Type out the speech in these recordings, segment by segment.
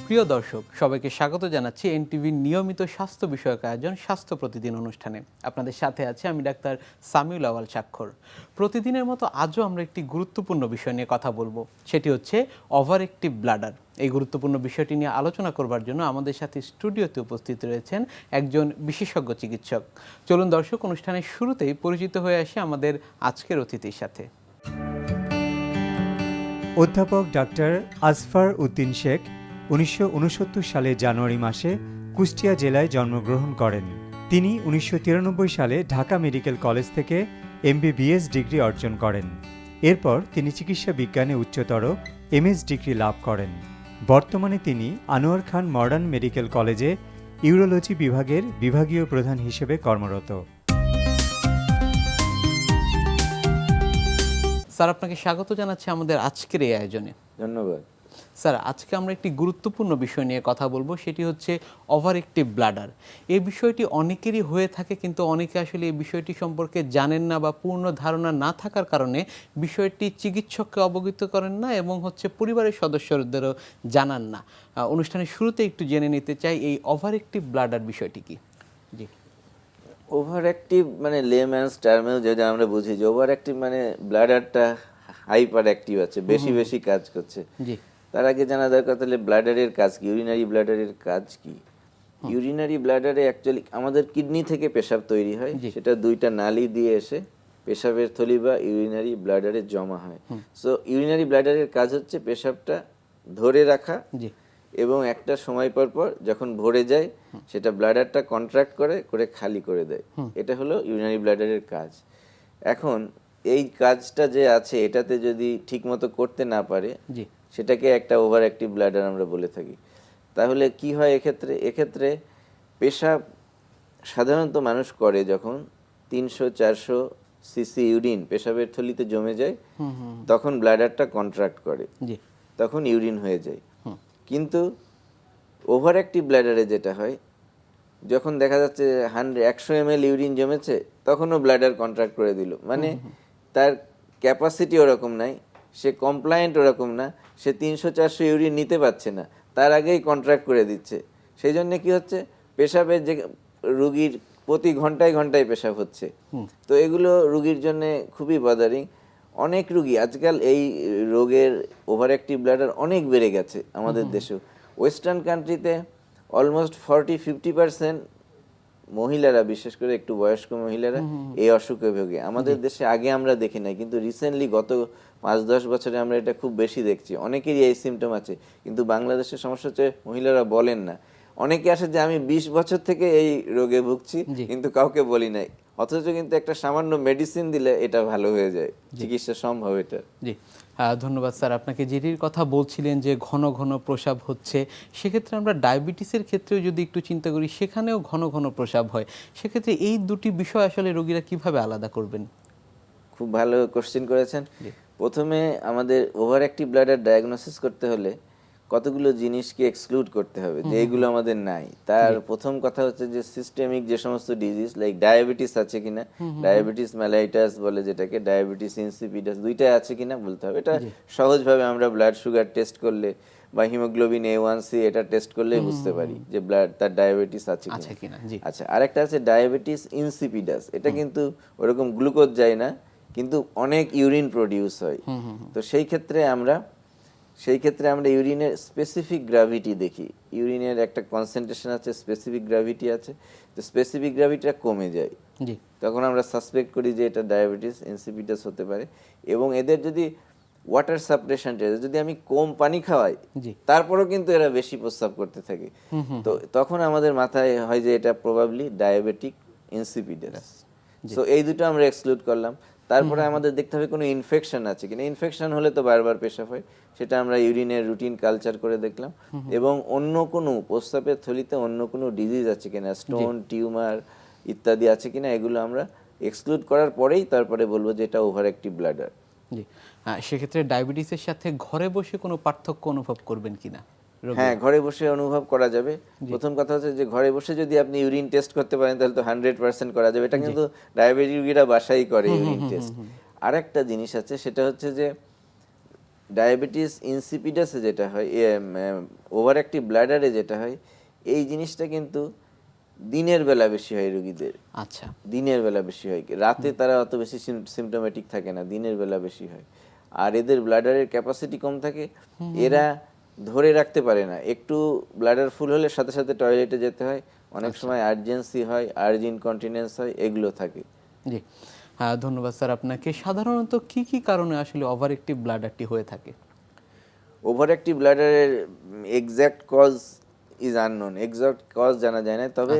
প্রিয় দর্শক, সবাইকে স্বাগত জানাচ্ছি এনটিভির নিয়মিত স্বাস্থ্য বিষয়ক আয়োজন স্বাস্থ্য প্রতিদিন অনুষ্ঠানে। আপনাদের সাথে আছে আমি ডাক্তার সামিউল আওয়াল স্বাক্ষর। প্রতিদিনের মতো আজও আমরা একটি গুরুত্বপূর্ণ বিষয় নিয়ে কথা বলবো, সেটি হচ্ছে ওভার অ্যাক্টিভ ব্লাডার। এই গুরুত্বপূর্ণ বিষয়টি নিয়ে আলোচনা করবার জন্য আমাদের সাথে স্টুডিওতে উপস্থিত রয়েছেন একজন বিশেষজ্ঞ চিকিৎসক। চলুন দর্শক, অনুষ্ঠানের শুরুতেই পরিচিত হয়ে আসি আমাদের আজকের অতিথির সাথে। অধ্যাপক ডাক্তার আসফার উদ্দিন শেখ 1969 সালে জানুয়ারি মাসে কুষ্টিয়া জেলায় জন্মগ্রহণ করেন। তিনি 1993 সালে ঢাকা মেডিকেল কলেজ থেকে MBBS ডিগ্রি অর্জন করেন। এরপর তিনি চিকিৎসা বিজ্ঞানে উচ্চতর MS ডিগ্রি লাভ করেন। বর্তমানে তিনি আনোয়ার খান মডার্ন মেডিকেল কলেজে ইউরোলজি বিভাগের বিভাগীয় প্রধান হিসেবে কর্মরত। স্যার, আপনাকে স্বাগত জানাচ্ছি আমাদের আজকের এই আয়োজনে। ধন্যবাদ স্যার, আজকে আমরা একটি গুরুত্বপূর্ণ বিষয় নিয়ে কথা বলবো, সেটি হচ্ছে ওভার অ্যাক্টিভ ব্লাডার। এই বিষয়টি অনেকেরই হয়ে থাকে, কিন্তু অনেকে আসলে এই বিষয়টি সম্পর্কে জানেন না বা পূর্ণ ধারণা না থাকার কারণে বিষয়টি চিকিৎসককে অবগত করেন না এবং পরিবারের সদস্যদেরও জানান না। অনুষ্ঠানের শুরুতে একটু জেনে নিতে চাই এই ওভার অ্যাক্টিভ ব্লাডার বিষয়টি কি। জি। ওভার অ্যাক্টিভ মানে লেম্যানস টার্মেও যেটা আমরা বুঝি যে ওভার অ্যাক্টিভ মানে ব্লাডারটা হাইপার অ্যাক্টিভ আছে, বেশি কাজ করছে। জি। তার আগে জানা দরকার তাহলে ব্লাডারের কাজ কি, ইউরিনারি ব্লাডারের কাজ কি। ইউরিনারি ব্লাডারে অ্যাকচুয়ালি আমাদের কিডনি থেকে পেশাব তৈরি হয়, সেটা দুইটা নালী দিয়ে এসে পেশাবের থলি বা ইউরিনারি ব্লাডারে জমা হয়। সো ইউরিনারি ব্লাডারের কাজ হচ্ছে পেশাবটা ধরে রাখা এবং একটা সময় পর পর যখন ভরে যায় সেটা ব্লাডারটা কন্ট্রাক্ট করে খালি করে দেয়। এটা হলো ইউরিনারি ব্লাডারের কাজ। এখন এই কাজটা যে আছে এটাতে যদি ঠিকমতো করতে না পারে সেটাকে একটা ওভার অ্যাক্টিভ ব্লাডার আমরা বলে থাকি। তাহলে কি হয় এক্ষেত্রে পেশাব সাধারণত মানুষ করে যখন 300-400 সিসি ইউরিন পেশাবের থলিতে জমে যায়, তখন ব্লাডারটা কন্ট্রাক্ট করে, তখন ইউরিন হয়ে যায়। কিন্তু ওভার অ্যাক্টিভ ব্লাডারে যেটা হয়, যখন দেখা যাচ্ছে 100 ml ইউরিন জমেছে তখনও ব্লাডার কন্ট্রাক্ট করে দিল, মানে তার ক্যাপাসিটি ওরকম নাই, সে কমপ্লায়েন্ট ওরকম না, সে 300-400 ইউরিন নিতে পারছে না, তার আগেই কন্ট্রাক্ট করে দিচ্ছে। সেই জন্য কি হচ্ছে, পেশাবের যে রুগীর প্রতি ঘন্টায় পেশাব হচ্ছে, তো এগুলো রুগীর জন্য খুবই বাদারিং। অনেক রুগী আজকাল এই রোগের ওভার অ্যাক্টিভ ব্লাডার অনেক বেড়ে গেছে আমাদের দেশেও। ওয়েস্টার্ন কান্ট্রিতে অলমোস্ট 40-50% মহিলারা, বিশেষ করে একটু বয়স্ক মহিলারা এই অসুখে ভোগে। আমাদের দেশে আগে আমরা দেখি নাই, কিন্তু রিসেন্টলি গত 5-10 বছরে আমরা এটা খুব বেশি দেখছি। অনেকেরই এই সিমটম আছে, কিন্তু বাংলাদেশের সমস্যা হচ্ছে মহিলারা বলেন না। অনেকে আসে যে আমি 20 বছর থেকে এই রোগে ভুগছি, কিন্তু কাউকে বলি নাই, অথচ কিন্তু একটা সামান্য মেডিসিন দিলে এটা ভালো হয়ে যায়, চিকিৎসা সম্ভব এটা। জি, ধন্যবাদ স্যার। আপনাকে যেটির কথা বলছিলেন যে ঘন ঘন প্রস্রাব হচ্ছে, সেক্ষেত্রে আমরা ডায়াবেটিসের ক্ষেত্রেও যদি একটু চিন্তা করি, সেখানেও ঘন ঘন প্রস্রাব হয়। সেক্ষেত্রে এই দুটি বিষয় আসলে রোগীরা কিভাবে আলাদা করবেন? খুব ভালো কোশ্চেন করেছেন। প্রথমে আমাদের ওভার অ্যাক্টিভ ব্লাডার ডায়াগনোসিস করতে হলে কতগুলো জিনিসকে এক্সক্লুড করতে হবে যে এগুলো আমাদের নাই। তার প্রথম কথা হচ্ছে যে সিস্টেমিক যে সমস্ত ডিজিজ লাইক ডায়াবেটিস আছে কিনা, ডায়াবেটিস মেলাইটাস বলে যেটাকে, ডায়াবেটিস ইনসিপিডাস, দুইটাই আছে কিনা বলতে হবে। এটা সহজভাবে আমরা ব্লাড সুগার টেস্ট করলে বা হিমোগ্লোবিন A1C এটা টেস্ট করলেই বুঝতে পারি যে ব্লাড তার ডায়াবেটিস আছে কিনা। আচ্ছা, আরেকটা আছে ডায়াবেটিস ইনসিপিডাস। এটা কিন্তু ওরকম গ্লুকোজ যায় না, কিন্তু অনেক ইউরিন প্রডিউস হয়। তো সেই ক্ষেত্রে আমরা ইউরিনের স্পেসিফিক গ্র্যাভিটি দেখি। ইউরিনের একটা কনসেন্ট্রেশন আছে, স্পেসিফিক গ্র্যাভিটি আছে, তো স্পেসিফিক গ্র্যাভিটিটা কমে যায়, তখন আমরা সাসপেক্ট করি যে এটা ডায়াবেটিস ইনসিপিডাস হতে পারে। এবং এদের যদি ওয়াটার সাপ্রেশন, যদি আমি কম পানি খাওয়াই তারপরেও কিন্তু এরা বেশি প্রস্রাব করতে থাকে, তো তখন আমাদের মাথায় হয় যে এটা প্রবাবলি ডায়াবেটিক ইনসিপিডাস। সো এই দুটো আমরা এক্সক্লুড করলাম। তারপরে আমাদের দেখতে হবে কোনো ইনফেকশন আছে কিনা। ইনফেকশন হলে তো বারবার পেশাব হয়, সেটা আমরা ইউরিনের রুটিন কালচার করে দেখলাম। এবং অন্য কোনো প্রস্রাবের থলিতে অন্য কোনো ডিজিজ আছে কিনা, স্টোন, টিউমার ইত্যাদি আছে কিনা, এগুলো আমরা এক্সক্লুড করার পরেই তারপরে বলবো যে এটা ওভার অ্যাক্টিভ ব্লাডার। জি, সেক্ষেত্রে ডায়াবেটিসের সাথে ঘরে বসে কোনো পার্থক্য অনুভব করবেন কিনা? হ্যাঁ, ঘরে বসে অনুভব করা যাবে। প্রথম কথা হচ্ছে যে ঘরে বসে যদি আপনি ইউরিন টেস্ট করতে পারেন তাহলে তো 100% করা যাবে। এটা কিন্তু ডায়াবেটিক রোগীরা বাসায় করে ইউরিন টেস্ট। আরেকটা জিনিস আছে, সেটা হচ্ছে যে ডায়াবেটিস ইনসিপিডাসে যেটা হয়, ওভার অ্যাক্টিভ ব্লাডারে যেটা হয়, এই জিনিসটা কিন্তু দিনের বেলা বেশি হয় রোগীদের। আচ্ছা, দিনের বেলা বেশি হয়, রাতে তারা অত বেশি সিমটোমেটিক থাকে না, দিনের বেলা বেশি হয়। আর এদের ব্লাডারের ক্যাপাসিটি কম থাকে, এরা ধরে রাখতে পারে না, একটু ব্লাডার ফুল হলে সাথে সাথে টয়লেটে যেতে হয়, অনেক সময় আর্জেন্সি হয়, আর্জ ইনকন্টিনেন্স হয়, এগুলো থাকে। জি। ধন্যবাদ স্যার আপনাকে। সাধারণত কি কি কারণে আসলে ওভার অ্যাক্টিভ ব্লাডারটি হয়ে থাকে? ওভার অ্যাক্টিভ ব্লাডারের exact cause is unknown, exact cause জানা যায় না, তবে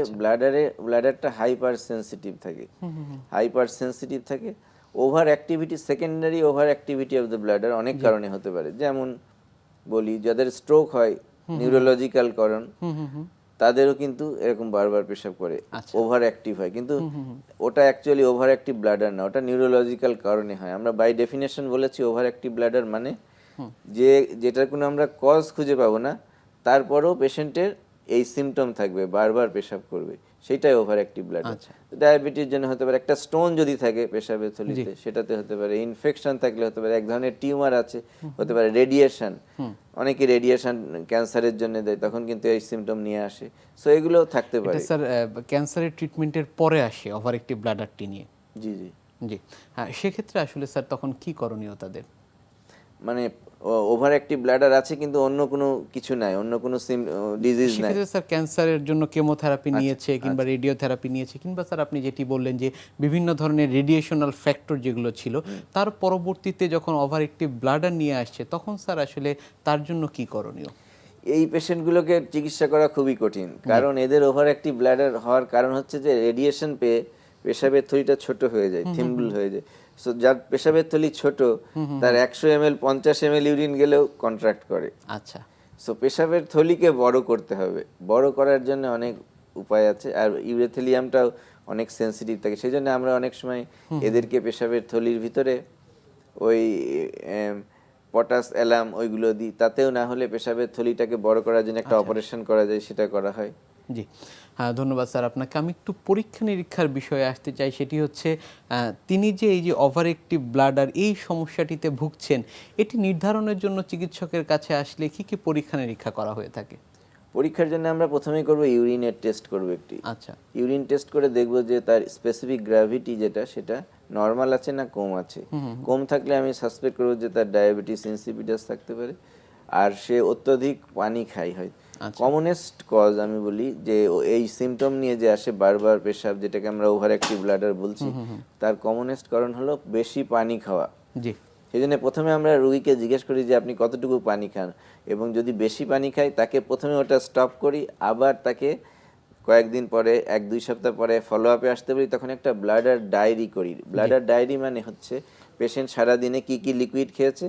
ব্লাডারটা হাইপার সেন্সিটিভ থাকে, হাইপার সেন্সিটিভ থাকে। Overactivity, secondary overactivity of the bladder অনেক কারণে হতে পারে। যেমন বলি, যাদের স্ট্রোক হয়, নিউরোলজিক্যাল কারণ, তাদেরও কিন্তু এরকম বারবার পেশাব করে, ওভার অ্যাক্টিভ হয়, কিন্তু ওটা অ্যাকচুয়ালি ওভার অ্যাক্টিভ ব্লাডার না, ওটা নিউরোলজিক্যাল কারণে হয়। আমরা বাই ডেফিনেশন বলেছি ওভার অ্যাক্টিভ ব্লাডার মানে যেটার কোনো আমরা কজ খুঁজে পাবো না, তারপরেও পেশেন্টের এই সিমটম থাকবে, বারবার পেশাব করবে, সেটাই ওভার অ্যাক্টিভ ব্লাডার। ডায়াবেটিস জন্য হতে পারে, একটা স্টোন যদি থাকে পেশাবের থলিতে সেটাতে হতে পারে, ইনফেকশন থাকলে হতে পারে, এক ধরনের টিউমার আছে হতে পারে, রেডিয়েশন, অনেকে রেডিয়েশন ক্যান্সারের জন্য দেয়, তখন কিন্তু এই সিমটম নিয়ে আসে। সো এগুলো থাকতে পারে। স্যার ক্যান্সারের ট্রিটমেন্টের পরে আসে ওভার অ্যাক্টিভ ব্লাডারটি নিয়ে। জি জি জি। সেক্ষেত্রে আসলে স্যার তখন কি করণীয় তাদের? মানে ওভার অ্যাক্টিভ ব্লাডার আছে কিন্তু অন্য কোনো কিছু নাই, অন্য কোনো ডিজিজ নাই। সেক্ষেত্রে স্যার ক্যান্সারের জন্য কেমোথেরাপি নিয়েছে কিংবা রেডিওথেরাপি নিয়েছে, কিংবা স্যার আপনি যেটি বললেন যে বিভিন্ন ধরনের রেডিয়েশনাল ফ্যাক্টর যেগুলো ছিল, তার পরবর্তীতে যখন ওভার অ্যাক্টিভ ব্লাডার নিয়ে আসছে, তখন স্যার আসলে তার জন্য কি করণীয়? এই পেশেন্টগুলোকে চিকিৎসা করা খুবই কঠিন, কারণ এদের ওভার অ্যাক্টিভ ব্লাডার হওয়ার কারণ হচ্ছে যে রেডিয়েশন পেয়ে পেশাবের থলিটা ছোট হয়ে যায়, থিম্বল হয়ে যায়। সো যার পেশাবের থলি ছোট, তার 100 ml 50 ml ইউরিন গেলেও কন্ট্রাক্ট করে। আচ্ছা। সো পেশাবের থলিকে বড় করতে হবে, বড় করার জন্য অনেক উপায় আছে, আর ইউরেথেলিয়ামটাও অনেক সেন্সিটিভ থাকে, সেই জন্য আমরা অনেক সময় এদেরকে পেশাবের থলির ভিতরে ওই পটাশ অ্যালাম ওইগুলো দিই, তাতেও না হলে পেশাবের থলিটাকে বড় করার জন্য একটা অপারেশন করা যায়, সেটা করা হয়। জি, ধন্যবাদ স্যার আপনাকে। আমি একটু পরীক্ষা নিরীক্ষার বিষয়ে আসতে চাই, সেটি হচ্ছে তিনি যে এই যে ওভার অ্যাক্টিভ ব্লাডার এই সমস্যাটিতে ভুগছেন, এটি নির্ধারণের জন্য চিকিৎসকের কাছে আসলে কি কি পরীক্ষা নিরীক্ষা করা হয়ে থাকে? পরীক্ষার জন্য আমরা প্রথমেই করব ইউরিনের টেস্ট করব একটি। আচ্ছা। ইউরিন টেস্ট করে দেখব যে তার স্পেসিফিক গ্র্যাভিটি যেটা, সেটা নর্মাল আছে না কম আছে। কম থাকলে আমি সাসপেক্ট করব যে তার ডায়াবেটিস ইনসিপিডাস থাকতে পারে, আর সে অত্যধিক পানি খায় হয়। কমনেস্ট কজ আমি বলি যে এই সিমটম নিয়ে যে আসে বারবার পেশাব, যেটাকে আমরা ওভার অ্যাক্টিভ ব্লাডার বলছি, তার কমনেস্ট কারণ হলো বেশি পানি খাওয়া। জি। সেই জন্য প্রথমে আমরা রোগীকে জিজ্ঞেস করি যে আপনি কতটুকু পানি খান, এবং যদি বেশি পানি খায় তাকে প্রথমে ওটা স্টপ করি, আবার তাকে কয়েকদিন পরে 1-2 সপ্তাহ পরে ফলো আপে আসতে বলি, তখন একটা ব্লাডার ডায়েরি করি। ব্লাডার ডায়েরি মানে হচ্ছে পেশেন্ট সারাদিনে কি কি লিকুইড খেয়েছে,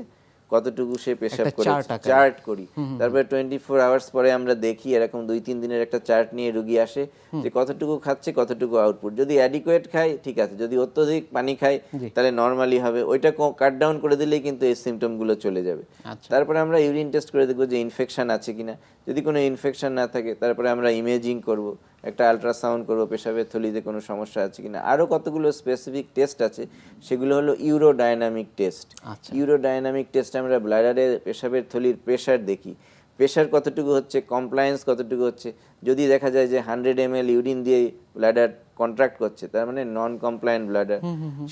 কতটুকু সে পেশাব করেছে, চার্ট করি। তারপরে 24 আওয়ার্স পরে আমরা দেখি, এরকম 2-3 দিনের একটা চার্ট নিয়ে রোগী আসে যে কতটুকু খাচ্ছে, কতটুকু আউটপুট। যদি অ্যাডিকুয়েট খায় ঠিক আছে, যদি অত্যধিক পানি খায় তাহলে নর্মালি হবে, ওইটা কাট ডাউন করে দিলেই কিন্তু এই সিমটমগুলো চলে যাবে। তারপরে আমরা ইউরিন টেস্ট করে দেখবো যে ইনফেকশন আছে কিনা, যদি কোনো ইনফেকশন না থাকে তারপরে আমরা ইমেজিং করব, একটা আলট্রাসাউন্ড করব, পেশাবের থলিতে কোনো সমস্যা আছে কিনা। আরও কতগুলো স্পেসিফিক টেস্ট আছে, সেগুলো হলো ইউরোডাইনামিক টেস্ট। ইউরোডাইনামিক টেস্ট আমরা ব্লাডারে পেশাবের থলির প্রেশার দেখি, প্রেশার কতটুকু হচ্ছে, কমপ্লায়েন্স কতটুকু হচ্ছে। যদি দেখা যায় যে 100 ml ইউরিন দিয়ে ব্লাডার কন্ট্রাক্ট করছে, তার মানে নন কমপ্লায়েন্ট ব্লাডার,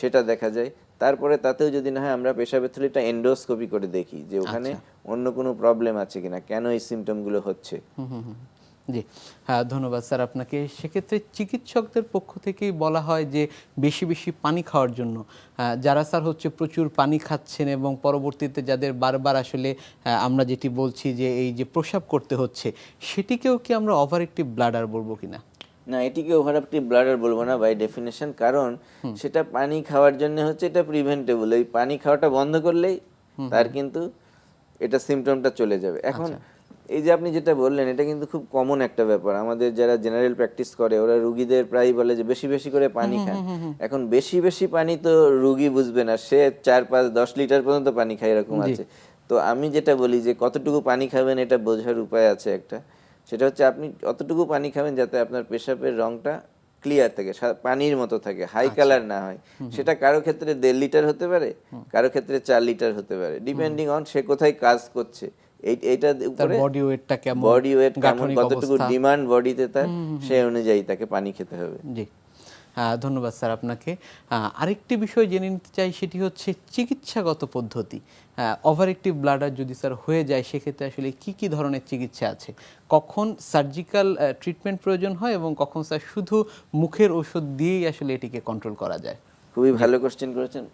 সেটা দেখা যায়। তারপরে তাতেও যদি না হয় আমরা পেশাবের থলিটা এন্ডোস্কোপি করে দেখি যে ওখানে অন্য কোনো প্রবলেম আছে কিনা, কেন এই সিমটমগুলো হচ্ছে। জি, ধন্যবাদ স্যার আপনাকে। সেক্ষেত্রে চিকিৎসকদের পক্ষ থেকেই বলা হয় যে বেশি বেশি পানি খাওয়ার জন্য, যারা স্যার হচ্ছে প্রচুর পানি খাচ্ছেন এবং পরবর্তীতে যাদের বারবার আসলে আমরা যেটি বলছি যে এই যে প্রস্রাব করতে হচ্ছে, সেটিকেও কি আমরা ওভার অ্যাক্টিভ ব্লাডার বলবো কিনা? না, এটিকে ওভার অ্যাক্টিভ ব্লাডার বলবো না বাই ডেফিনেশন, কারণ সেটা পানি খাওয়ার জন্য হচ্ছে, এটা প্রিভেন্টেবল। এই পানি খাওয়াটা বন্ধ করলেই তার কিন্তু এটা সিমটমটা চলে যাবে। এখন এই যে আপনি যেটা বললেন, এটা কিন্তু খুব কমন একটা ব্যাপার। আমাদের যারা জেনারেল প্র্যাকটিস করে ওরা রুগীদের প্রায় বলে যে বেশি বেশি করে পানি খান। এখন বেশি বেশি পানি তো রুগী বুঝবে না, সে 4-5-10 লিটার পর্যন্ত পানি খায়, এরকম আছে। তো আমি যেটা বলি যে কতটুকু পানি খাবেন এটা বোঝার উপায় আছে একটা, সেটা হচ্ছে আপনি অতটুকু পানি খাবেন যাতে আপনার পেশাবের রংটা ক্লিয়ার থাকে, পানির মতো থাকে, হাই কালার না হয়, সেটা কারো ক্ষেত্রে 1.5 লিটার হতে পারে, কারো ক্ষেত্রে 4 লিটার হতে পারে, ডিপেন্ডিং অন সে কোথায় কাজ করছে। এইটার তার উপরে বডি ওয়েটটা কেমন, বডি ওয়েট কেমন, গাঠনিক কতটুকু অবস্থা। ডিমান্ড বডিতে তার, সেই অনুযায়ী তাকে পানি খেতে হবে। জি, ধন্যবাদ স্যার আপনাকে। আরেকটি বিষয় জেনে নিতে চাই, সেটি হচ্ছে চিকিৎসাগত পদ্ধতি। ওভার অ্যাক্টিভ ব্লাডার যদি স্যার হয়ে যায় সেক্ষেত্রে আসলে কি কি ধরনের চিকিৎসা আছে, কখন সার্জিক্যাল ট্রিটমেন্ট প্রয়োজন হয় এবং কখন স্যার শুধু মুখের ওষুধ দিয়েই আসলে এটিকে কন্ট্রোল করা যায়? খুবই ভালো কোশ্চেন করেছেন।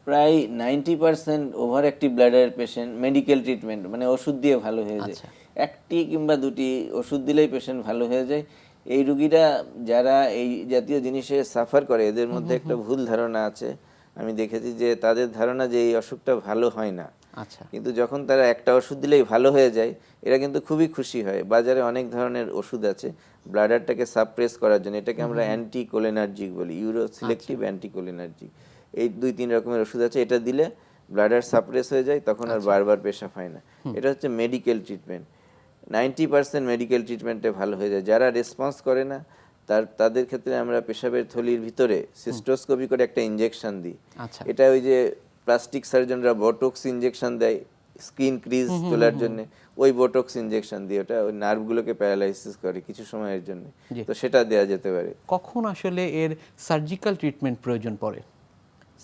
প্রায় 90% ওভার অ্যাক্টিভ ব্লাডারের পেশেন্ট মেডিকেল ট্রিটমেন্ট মানে ওষুধ দিয়ে ভালো হয়ে যায়। একটি কিংবা দুটি ওষুধ দিলেই পেশেন্ট ভালো হয়ে যায়। এই রুগীরা যারা এই জাতীয় জিনিসে সাফার করে, এদের মধ্যে একটা ভুল ধারণা আছে। আমি দেখেছি যে তাদের ধারণা যে এই অসুখটা ভালো হয় না, আচ্ছা, কিন্তু যখন তারা একটা ওষুধ দিলেই ভালো হয়ে যায়, এরা কিন্তু খুবই খুশি হয়। বাজারে অনেক ধরনের ওষুধ আছে ব্লাডারটাকে সাপ্রেস করার জন্য, এটাকে আমরা অ্যান্টিকোলিনার্জিক বলি, ইউরো সিলেক্টিভ অ্যান্টিকোলিনার্জিক। এই 2-3 রকমের ওষুধ আছে, এটা দিলে ব্লাডার সাপ্রেস হয়ে যায়, তখন আর বারবার পেশাব হয় না। এটা হচ্ছে মেডিকেল ট্রিটমেন্ট। 90% মেডিকেল ট্রিটমেন্টে ভালো হয়ে যায়। যারা রেসপন্স করে না তাদের ক্ষেত্রে আমরা পেশাবের থলির ভিতরে সিস্টোস্কোপি করে একটা ইনজেকশন দিই। আচ্ছা, এটা ওই যে প্লাস্টিক সার্জনরা বোটক্স ইনজেকশন দেয় স্কিন ক্রিজ তোলার জন্য, ওই বোটক্স ইনজেকশন দিয়ে ওটা ওই নার্ভগুলোকে প্যারালাইসিস করে কিছু সময়ের জন্য, তো সেটা দেয়া যেতে পারে। কখন আসলে এর সার্জিক্যাল ট্রিটমেন্ট প্রয়োজন পড়ে?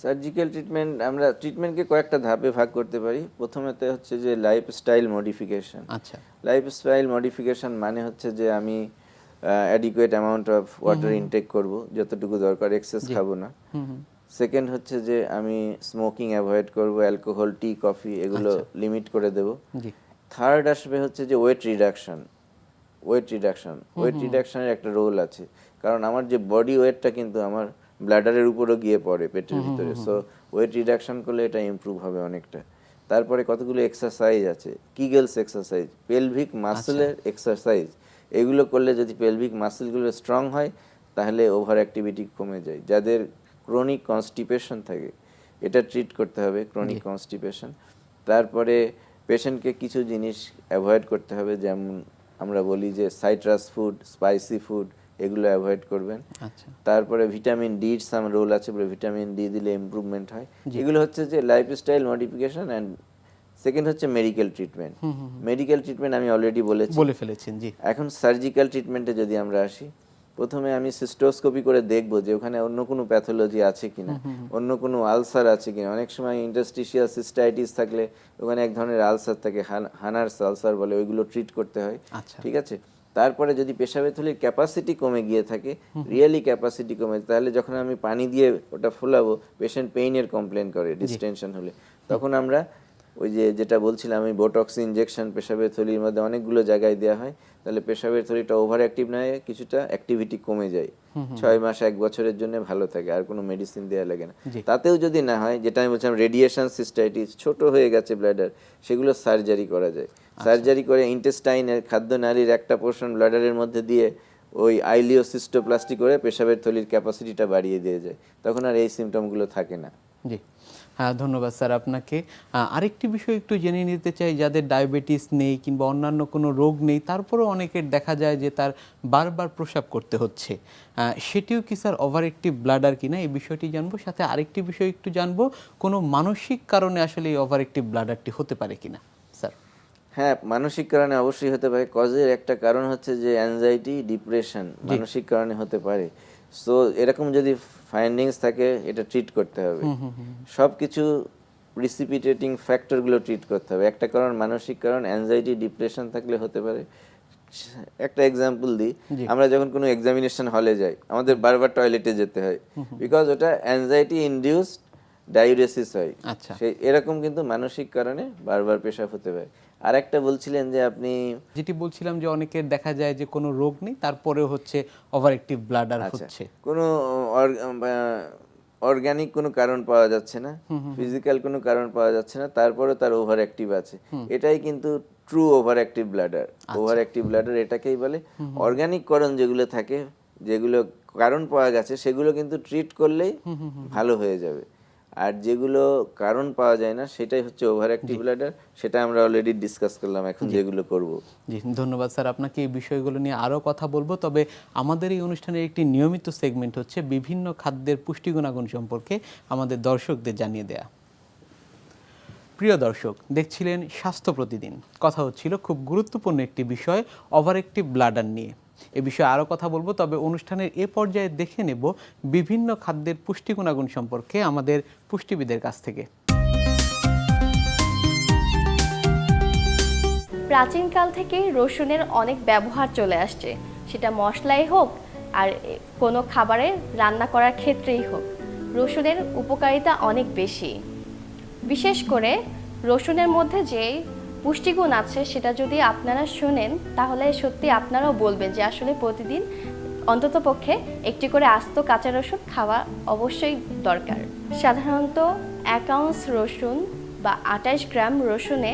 সার্জিক্যাল ট্রিটমেন্ট আমরা ট্রিটমেন্টকে কয়েকটা ধাপে ভাগ করতে পারি। প্রথমেতে হচ্ছে যে লাইফস্টাইল মডিফিকেশন। আচ্ছা, লাইফস্টাইল মডিফিকেশন মানে হচ্ছে যে আমি adequate amount of water intact করব, যতটুকু দরকার, এক্সেস খাবো না। সেকেন্ড হচ্ছে যে আমি স্মোকিং অ্যাভয়েড করব, অ্যালকোহল, টি, কফি এগুলো লিমিট করে দেব। জি, থার্ড আসবে হচ্ছে যে ওয়েট রিডাকশন। ওয়েট রিডাকশনের একটা রোল আছে, কারণ আমার যে বডি ওয়েটটা কিন্তু আমার ব্লাডারের উপরও গিয়ে পড়ে পেটের ভিতরে, সো ওয়েট রিডাকশন করলে এটা ইমপ্রুভ হবে অনেকটা। তারপরে কতগুলো এক্সারসাইজ আছে, কিগেলস এক্সারসাইজ, পেলভিক মাসেলের এক্সারসাইজ, এগুলো করলে যদি পেলভিক মাসেলগুলো স্ট্রং হয় তাহলে ওভার অ্যাক্টিভিটি কমে যায়। যাদের ক্রনিক কনস্টিপেশন থাকে এটা ট্রিট করতে হবে, ক্রনিক কনস্টিপেশন। তারপরে পেশেন্টকে কিছু জিনিস অ্যাভয়েড করতে হবে, যেমন আমরা বলি যে সাইট্রাস ফুড, স্পাইসি ফুড, এগুলো অ্যাভয়েড করবেন। আচ্ছা, তারপরে ভিটামিন ডি সাম রোল আছে, ভিটামিন ডি দিলে ইমপ্রুভমেন্ট হয়। এগুলো হচ্ছে যে লাইফস্টাইল মডিফিকেশন। অ্যান্ড সেকেন্ড হচ্ছে মেডিকেল ট্রিটমেন্ট। মেডিকেল ট্রিটমেন্ট আমি অলরেডি বলে ফেলেছেন। জি, এখন সার্জিক্যাল ট্রিটমেন্টে যদি আমরা আসি, প্রথমে আমি সিস্টোস্কোপি করে দেখব যে ওখানে অন্য কোনো প্যাথোলজি আছে কিনা, অন্য কোনো আলসার আছে কিনা। অনেক সময় ইন্টারস্টিশিয়াল সিস্টাইটিস থাকলে ওখানে এক ধরনের আলসার থাকে, হানার্স আলসার বলে, ওইগুলো ট্রিট করতে হয়। আচ্ছা, ঠিক আছে। তারপরে যদি পেশাবের থলির ক্যাপাসিটি কমে গিয়ে থাকে, রিয়েলি ক্যাপাসিটি কমে, তাহলে যখন আমি পানি দিয়ে ওটা ফোলাবো, পেশেন্ট পেইনের কমপ্লেন করে ডিস্টেনশন হলে, তখন আমরা ওই যেটা বলছিলাম আমি, বোটক্স ইনজেকশন পেশাবের থলির মধ্যে অনেকগুলো জায়গায় দেওয়া হয়, তাহলে পেশাবের থলিটা ওভার অ্যাক্টিভ না হয়ে কিছুটা অ্যাক্টিভিটি কমে যায়, 6 মাস 1 বছরের জন্য ভালো থাকে, আর কোনো মেডিসিন দেওয়া লাগে না। তাতেও যদি না হয়, যেটা আমি বলছিলাম রেডিয়েশন সিস্টাইটিস, ছোট হয়ে গেছে ব্লাডার, সেগুলো সার্জারি করা যায়। সার্জারি করে ইন্টেস্টাইনের, খাদ্যনালীর একটা পোর্শন ব্লাডারের মধ্যে দিয়ে ওই আইলিওসিস্টোপ্লাস্টি করে পেশাবের থলির ক্যাপাসিটিটা বাড়িয়ে দিয়ে যায়, তখন আর এই সিমটমগুলো থাকে না। জি, ধন্যবাদ স্যার আপনাকে। আরেকটি বিষয় একটু জেনে নিতে চাই, যাদের ডায়াবেটিস নেই কিংবা অন্যান্য কোনো রোগ নেই, তারপরেও অনেকের দেখা যায় যে তার বারবার প্রস্রাব করতে হচ্ছে, সেটিও কি স্যার ওভার অ্যাক্টিভ ব্লাডার কিনা, এই বিষয়টি জানবো। সাথে আরেকটি বিষয় একটু জানবো, কোনো মানসিক কারণে আসলে এই ওভার অ্যাক্টিভ ব্লাডারটি হতে পারে কিনা স্যার? হ্যাঁ, মানসিক কারণে অবশ্যই হতে পারে। কজের একটা কারণ হচ্ছে যে অ্যাংজাইটি, ডিপ্রেশন, মানসিক কারণে হতে পারে। সো এরকম যদি ফাইন্ডিংস থাকে, এটা ট্রিট করতে হবে। সব কিছু প্রিসিপিটেটিং ফ্যাক্টরগুলো ট্রিট করতে হবে। একটা কারণ মানসিক কারণ, অ্যাংজাইটি, ডিপ্রেশন থাকলে হতে পারে। একটা এক্সাম্পল দিই, আমরা যখন কোনো এক্সামিনেশন হলে যাই, আমাদের বারবার টয়লেটে যেতে হয়, বিকজ ওটা অ্যাংজাইটি ইনডিউসড ডাইউরেসিস হয়। আচ্ছা, সেই এরকম কিন্তু মানসিক কারণে বারবার পেশাব হতে পারে। আর একটা বলছিলেন যে আপনি, যেটি বলছিলাম যে অনেকের দেখা যায় যে কোনো রোগ নেই, তারপরেও হচ্ছে ওভার অ্যাক্টিভ ব্লাডার হচ্ছে, কোনো অর্গানিক কোনো কারণ পাওয়া যাচ্ছে না, ফিজিক্যাল কোনো কারণ পাওয়া যাচ্ছে না, তারপরে তার ওভার অ্যাক্টিভ আছে, এটাই কিন্তু true over active bladder. Over active bladder এটাকেই বলে। অর্গানিক কারণ যেগুলো থাকে, যেগুলো কারণ পাওয়া গেছে, সেগুলো কিন্তু ট্রিট করলেই ভালো হয়ে যাবে। আর যেগুলো কারণ পাওয়া যায় না সেটাই হচ্ছে ওভার অ্যাক্টিভ ব্লাডার, সেটা আমরা অলরেডি ডিসকাস করলাম, এখন যেগুলো করব। জি ধন্যবাদ স্যার, আপনাকে এই বিষয়গুলো নিয়ে আরও কথা বলবো, তবে আমাদের এই অনুষ্ঠানের একটি নিয়মিত সেগমেন্ট হচ্ছে বিভিন্ন খাদ্যের পুষ্টি গুণাগুণ সম্পর্কে আমাদের দর্শকদের জানিয়ে দেয়া। প্রিয় দর্শক, দেখছিলেন স্বাস্থ্য প্রতিদিন। কথা হচ্ছিল খুব গুরুত্বপূর্ণ একটি বিষয়, ওভার অ্যাক্টিভ ব্লাডার নিয়ে। এ বিষয়ে আরও কথা বলবো, তবে অনুষ্ঠানের এ পর্যায়ে দেখে নেব বিভিন্ন খাদ্যের পুষ্টি গুণাগুণ সম্পর্কে আমাদের পুষ্টিবিদের কাছ থেকে। প্রাচীনকাল থেকেই রসুনের অনেক ব্যবহার চলে আসছে, সেটা মশলাই হোক আর কোনো খাবারে রান্না করার ক্ষেত্রেই হোক, রসুনের উপকারিতা অনেক বেশি। বিশেষ করে রসুনের মধ্যে যে পুষ্টিগুণ আছে সেটা যদি আপনারা শোনেন তাহলে সত্যি আপনারাও বলবেন যে আসলে প্রতিদিন অন্ততপক্ষে একটি করে আস্ত কাঁচা রসুন খাওয়া অবশ্যই দরকার। সাধারণত 1 আউন্স রসুন বা 28 গ্রাম রসুনে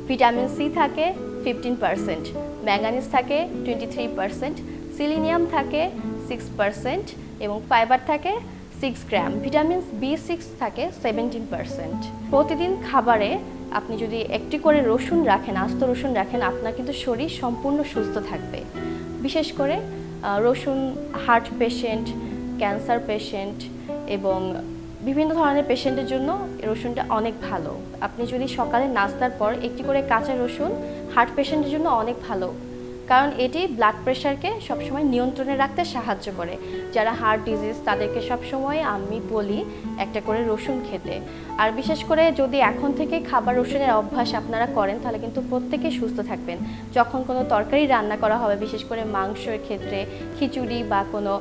ভিটামিন সি থাকে 15%, ম্যাঙ্গানিজ থাকে 23%, সিলিনিয়াম থাকে 6% এবং ফাইবার থাকে 6 গ্রাম, ভিটামিন B6 থাকে 17%। প্রতিদিন খাবারে আপনি যদি একটি করে রসুন রাখেন, আস্ত রসুন রাখেন, আপনার কিন্তু শরীর সম্পূর্ণ সুস্থ থাকবে। বিশেষ করে রসুন হার্ট পেশেন্ট, ক্যান্সার পেশেন্ট এবং বিভিন্ন ধরনের পেশেন্টের জন্য রসুনটা অনেক ভালো। আপনি যদি সকালে নাস্তার পর একটি করে কাঁচা রসুন, হার্ট পেশেন্টের জন্য অনেক ভালো, কারণ এটি ব্লাড প্রেশারকে সবসময় নিয়ন্ত্রণে রাখতে সাহায্য করে। যারা হার্ট ডিজিজ তাদেরকে সবসময় আমি বলি একটা করে রসুন খেতে। আর বিশেষ করে যদি এখন থেকে খাবার রসুনের অভ্যাস আপনারা করেন তাহলে কিন্তু প্রত্যেকেই সুস্থ থাকবেন। যখন কোনো তরকারি রান্না করা হবে, বিশেষ করে মাংসের ক্ষেত্রে, খিচুড়ি বা কোনো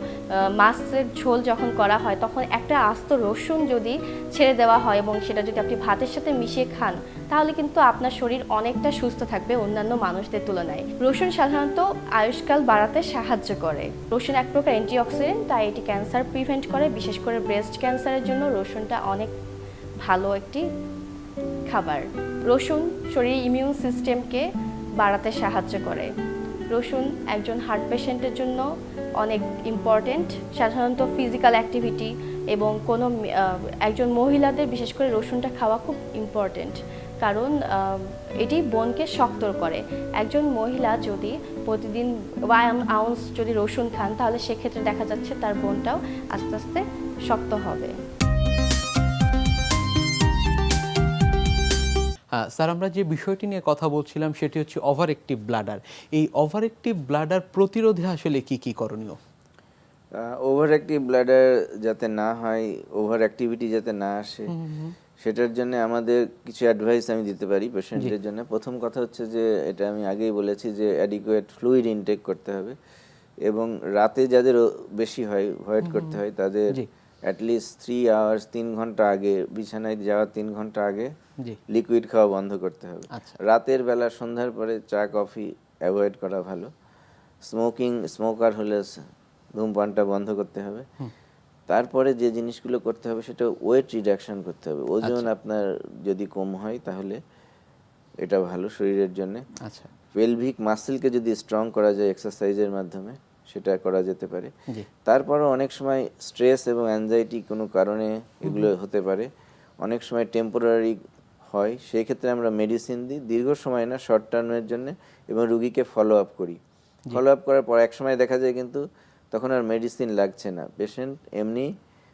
মাছের ঝোল যখন করা হয়, তখন একটা আস্ত রসুন যদি ছেড়ে দেওয়া হয় এবং সেটা যদি আপনি ভাতের সাথে মিশিয়ে খান তাহলে কিন্তু আপনার শরীর অনেকটা সুস্থ থাকবে অন্যান্য মানুষদের তুলনায়। রসুন সাধারণত আয়ুষ্কাল বাড়াতে সাহায্য করে। রসুন এক প্রকার অ্যান্টিঅক্সিডেন্ট, তাই এটি ক্যান্সার প্রিভেন্ট করে। বিশেষ করে ব্রেস্ট ক্যান্সারের জন্য রসুনটা অনেক ভালো একটি খাবার। রসুন শরীরের ইমিউন সিস্টেমকে বাড়াতে সাহায্য করে। রসুন একজন হার্ট পেশেন্টের জন্য অনেক ইম্পর্টেন্ট। সাধারণত ফিজিক্যাল অ্যাক্টিভিটি এবং কোনো একজন মহিলাদের বিশেষ করে রসুনটা খাওয়া খুব ইম্পর্টেন্ট, কারণ এটি বোনকে শক্ত করে। একজন মহিলা যদি প্রতিদিন 1 আউন্স যদি রসুন খান তাহলে সেক্ষেত্রে দেখা যাচ্ছে তার বোনটাও আস্তে আস্তে শক্ত হবে। স্যার, আমরা যে বিষয়টি নিয়ে কথা বলছিলাম সেটি হচ্ছে ওভার অ্যাক্টিভ ব্লাডার। এই ওভার অ্যাক্টিভ ব্লাডার প্রতিরোধে আসলে কি কি করণীয়? ওভার অ্যাক্টিভ ব্লাডার যাতে না হয়, ওভার অ্যাক্টিভিটি যাতে না আসে, সেটার জন্য আমাদের কিছু অ্যাডভাইস আমি দিতে পারি পেশেন্টের জন্য। প্রথম কথা হচ্ছে যে, এটা আমি আগেই বলেছি যে অ্যাডিকুয়েট ফ্লুইড ইনটেক করতে হবে, এবং রাতে যাদের বেশি হয় ভয়েড করতে হয় তাদের অ্যাটলিস্ট 3 আওয়ার্স 3 ঘন্টা আগে, বিছানায় যাওয়ার 3 ঘন্টা আগে লিকুইড খাওয়া বন্ধ করতে হবে। রাতের বেলা সন্ধ্যার পরে চা কফি অ্যাভয়েড করা ভালো। স্মোকার হলে ধূমপানটা বন্ধ করতে হবে। তারপরে যে জিনিসগুলো করতে হবে সেটা ওয়েট রিডাকশন করতে হবে। ওজন আপনার যদি কম হয় তাহলে এটা ভালো শরীরের জন্য। পেলভিক মাসেলকে যদি স্ট্রং করা যায় এক্সারসাইজের মাধ্যমে, সেটা করা যেতে পারে। তারপরও অনেক সময় স্ট্রেস এবং অ্যাংজাইটি কোনো কারণে এগুলো হতে পারে, অনেক সময় টেম্পোরারি হয়, সেই ক্ষেত্রে আমরা মেডিসিন দিই, দীর্ঘ সময় না, শর্ট টার্মের জন্য, এবং রুগীকে ফলো আপ করি। ফলো আপ করার পর এক সময় দেখা যায় কিন্তু তখন আর মেডিসিন লাগছে না, পেশেন্ট এমনি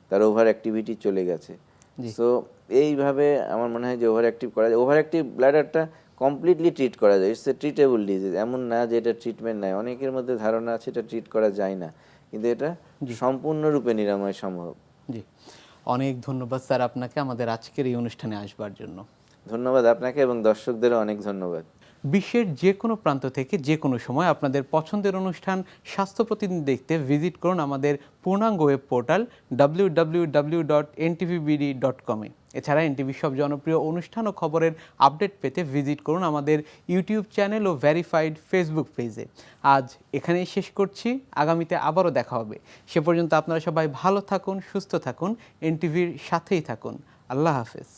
তার ওভার অ্যাক্টিভিটি চলে গেছে। সো এইভাবে আমার মনে হয় যে ওভার অ্যাক্টিভ করা যায়। ওভার অ্যাক্টিভ ব্লাডারটা কমপ্লিটলি ট্রিট করা যায়, ইটস এ ট্রিটেবল ডিজিজ। এমন না যে এটা ট্রিটমেন্ট নাই, অনেকের মধ্যে ধারণা আছে এটা ট্রিট করা যায় না, কিন্তু এটা সম্পূর্ণরূপে নিরাময় সম্ভব। জি, অনেক ধন্যবাদ স্যার আপনাকে আমাদের আজকের এই অনুষ্ঠানে আসবার জন্য। ধন্যবাদ আপনাকে এবং দর্শকদেরও অনেক ধন্যবাদ। বিশ্বের যে কোনো প্রান্ত থেকে যে কোনো সময় আপনাদের পছন্দের অনুষ্ঠান স্বাস্থ্য প্রতিদিন দেখতে ভিজিট করুন আমাদের পূর্ণাঙ্গ ওয়েব পোর্টাল www.ntvbd.com এ। এছাড়া এনটিভির সব জনপ্রিয় অনুষ্ঠান ও খবরের আপডেট পেতে ভিজিট করুন আমাদের ইউটিউব চ্যানেল ও ভেরিফাইড ফেসবুক পেজে। আজ এখানেই শেষ করছি, আগামীতে আবারও দেখা হবে। সে পর্যন্ত আপনারা সবাই ভালো থাকুন, সুস্থ থাকুন, এনটিভির সাথেই থাকুন। আল্লাহ হাফেজ।